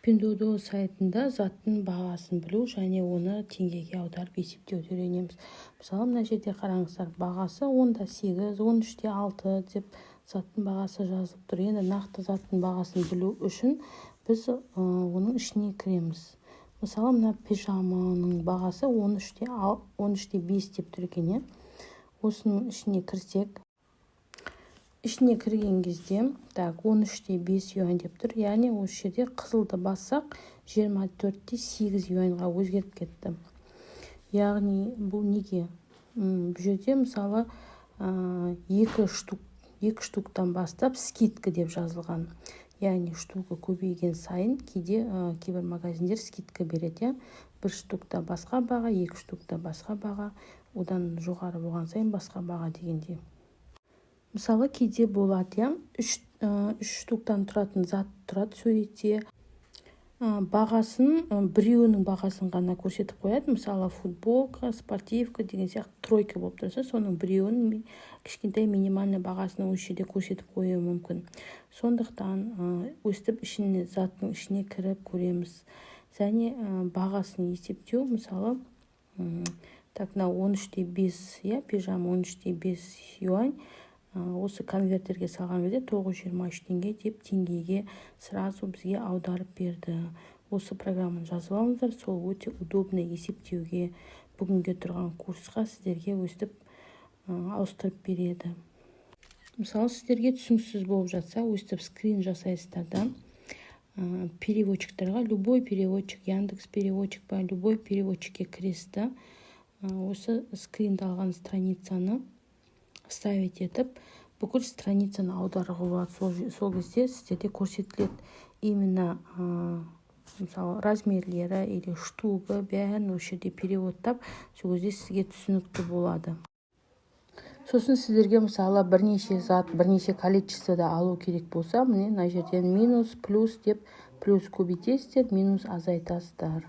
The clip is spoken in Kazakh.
Pinduoduo сайтында заттың бағасын білу және оны теңгеге аударып есептеуді үйренеміз. Мысалы, мына жерде қараңыздар, бағасы 10-8, 13-6 деп заттың бағасы жазылып тұр. Енді нақты заттың бағасын білу үшін біз оның ішіне кіреміз. Мысалы, мына пижаманың бағасы 13-5 деп тұр екен. Осының ішіне кірсек, ішіне кірген кезде 13-5 юань деп тұр. Яғни осы жерде қызылды бассақ 24-8 юаньға өзгеріп кетті. Яғни бұл неге? Бұл жерде мысалы 2 штуктан бастап скидка деп жазылған. Яғни штука көбейген сайын кейбір магазиндер скидка береді. 1 штукта басқа баға, 2 штукта басқа баға, одан жоғары болған сайын басқа баға дегендей. Мысалы, кейде болады, 3 штуктан тұратын зат тұрады суретте. Бағасын, біреуінің бағасын ғана көрсетіп қояды. Мысалы, футболка, спортивка деген сияқты тройка болып тұрса, соның біреуінің кішкентай минимальный бағасының осы жерде көрсетіп қоюы мүмкін. Сондықтан өстіп заттың ішіне кіріп көреміз. Және бағасын есептеу, мысалы, 13-5, пижама 13-5 юань. Осы конвертерге салған кезде 923 теңге деп теңгеге сразу бізге аударып берді. Осы программаны жазып алыңыздар, сол өте удобно есептеуге, бүгінге тұрған курсқа сіздерге өстіп ауыстырып береді. Мысалы, сіздерге түсініксіз болып жатса, өстіп скрин жасайсыздар да, переводчиктарға, любой переводчик, Яндекс переводчик па, любой переводчикке кіресіз. Осы скринді алған страницаны ставить етіп, бүкіл страницаны аударуға болады. Сол кезде сіздерде көрсетіледі именно мысалы размерлері или штуга бәрін осы жерде переводтап, сол кезде сізге түсінікті болады. Сосын сіздерге мысалы бірнеше зат, бірнеше количествода алу керек болса, міне мына жерден минус, плюс деп, плюс көбейтесіздер, минус азайтасыздар.